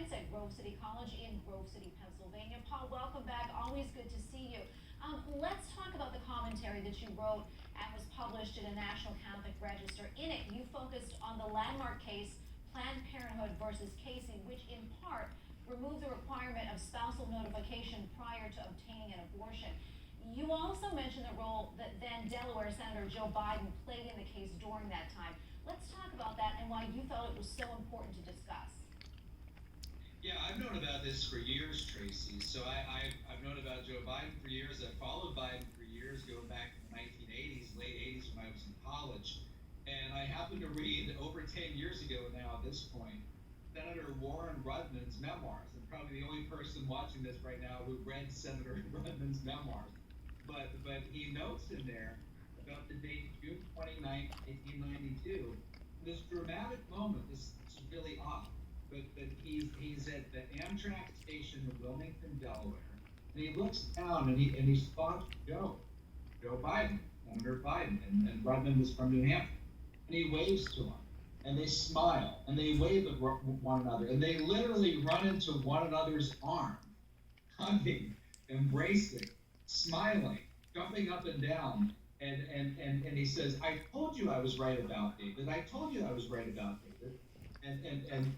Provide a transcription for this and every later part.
Science at Grove City College in Grove City, Pennsylvania. Paul, welcome back. Always good to see you. Let's talk about the commentary that you wrote and was published in a National Catholic Register. In it, you focused on the landmark case Planned Parenthood versus Casey, which in part removed the requirement of spousal notification prior to obtaining an abortion. You also mentioned the role that then Delaware Senator Joe Biden played in the case during that time. Let's talk about that and why you felt it was so important to discuss. Yeah, I've known about this for years, Tracy. So I've known about Joe Biden for years. I've followed Biden for years, going back to the 1980s, late 80s when I was in college. And I happened to read over 10 years ago now at this point, Senator Warren Rudman's memoirs. I'm probably the only person watching this right now who read Senator Rudman's memoirs. But he notes in there about the date June 29, 1892, this dramatic moment. This is really odd. But he's at the Amtrak station in Wilmington, Delaware, and he looks down and he spots Joe Biden, Senator Biden, and Rudman was from New Hampshire, and he waves to him, and they smile, and they wave at one another, and they literally run into one another's arms, hugging, embracing, smiling, jumping up and down, and he says, "I told you I was right about David. I told you I was right about David." And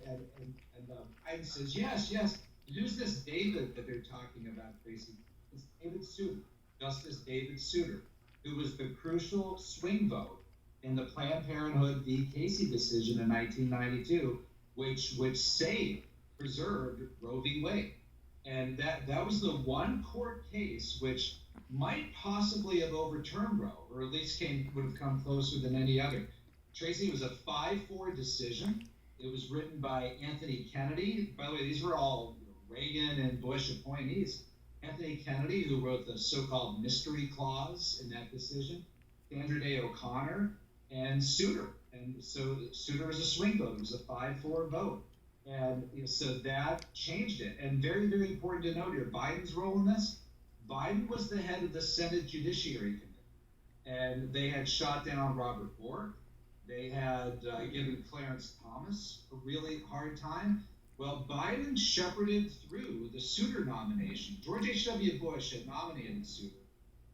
Biden says, yes. Who's this David that they're talking about, Tracy? It's David Souter, Justice David Souter, who was the crucial swing vote in the Planned Parenthood v. Casey decision in 1992, which preserved Roe v. Wade. And that was the one court case which might possibly have overturned Roe, or at least would have come closer than any other. Tracy, it was a 5-4 decision. It was written by Anthony Kennedy. By the way, these were all Reagan and Bush appointees. Anthony Kennedy, who wrote the so-called mystery clause in that decision, Sandra Day O'Connor, and Souter. And so Souter was a swing vote. It was a 5-4 vote. And so that changed it. And very, very important to note here, Biden's role in this. Biden was the head of the Senate Judiciary Committee. And they had shot down Robert Bork. They had given Clarence Thomas a really hard time. Well, Biden shepherded through the Souter nomination. George H.W. Bush had nominated Souter,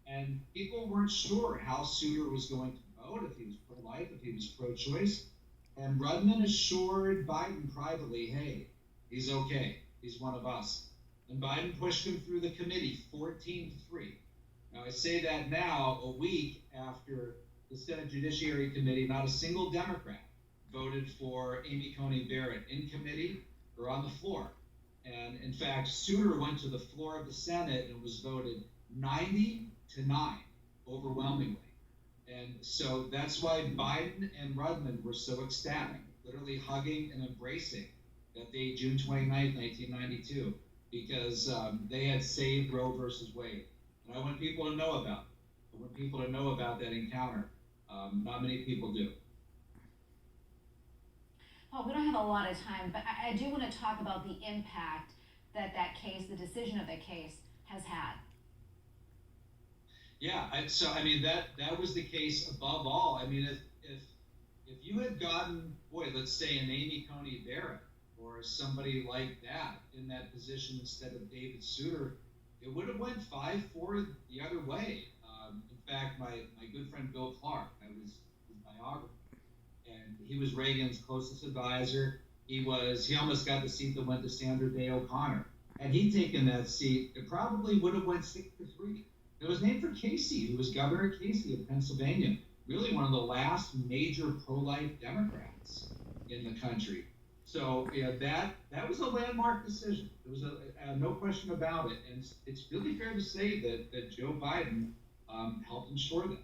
and people weren't sure how Souter was going to vote, if he was pro-life, if he was pro-choice. And Rudman assured Biden privately, hey, he's okay. He's one of us. And Biden pushed him through the committee 14-3. Now, I say that now, a week after the Senate Judiciary Committee, not a single Democrat voted for Amy Coney Barrett in committee or on the floor. And in fact, Souter went to the floor of the Senate and was voted 90-9, overwhelmingly. And so that's why Biden and Rudman were so ecstatic, literally hugging and embracing that day, June 29th, 1992, because they had saved Roe versus Wade. And I want people to know about it. I want people to know about that encounter. Not many people do. Paul, we don't have a lot of time, but I do want to talk about the impact that case, the decision of that case, has had. Yeah, that was the case above all. I mean, if you had gotten, let's say an Amy Coney Barrett or somebody like that in that position instead of David Souter, it would have went 5-4 the other way. In fact, my good friend Bill Clark, I was his biographer, and he was Reagan's closest advisor. He almost got the seat that went to Sandra Day O'Connor. Had he taken that seat, it probably would have went 6-3. It was named for Casey, who was Governor Casey of Pennsylvania, really one of the last major pro-life Democrats in the country. So that was a landmark decision. There was no question about it. And it's really fair to say that Joe Biden helped ensure that.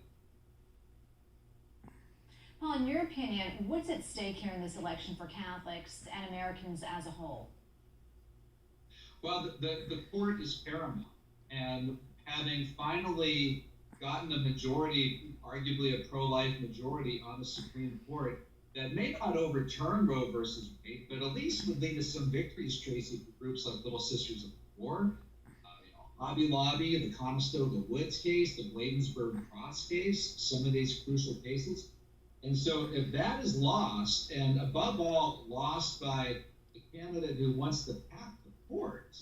Paul, in your opinion, what's at stake here in this election for Catholics and Americans as a whole? Well, the court is paramount. And having finally gotten a majority, arguably a pro-life majority on the Supreme Court, that may not overturn Roe versus Wade, but at least would lead to some victories, Tracy, for groups like Little Sisters of the Poor, Hobby Lobby, the Conestoga Woods case, the Bladensburg Cross case, some of these crucial cases. And so if that is lost, and above all, lost by the candidate who wants to pack the court,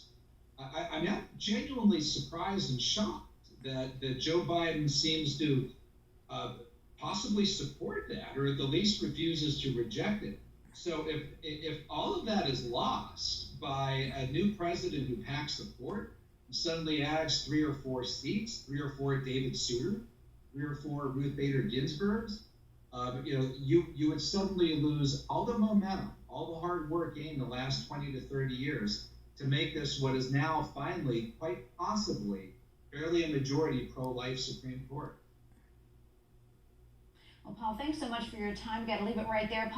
I mean, I'm genuinely surprised and shocked that Joe Biden seems to possibly support that, or at the least refuses to reject it. So if all of that is lost by a new president who packs the court, and suddenly adds 3 or 4 seats, 3 or 4 David Souter, 3 or 4 Ruth Bader Ginsburgs, you would suddenly lose all the momentum, all the hard work gained the last 20 to 30 years to make this what is now finally, quite possibly, barely a majority pro-life Supreme Court. Well, Paul, thanks so much for your time. Got to leave it right there.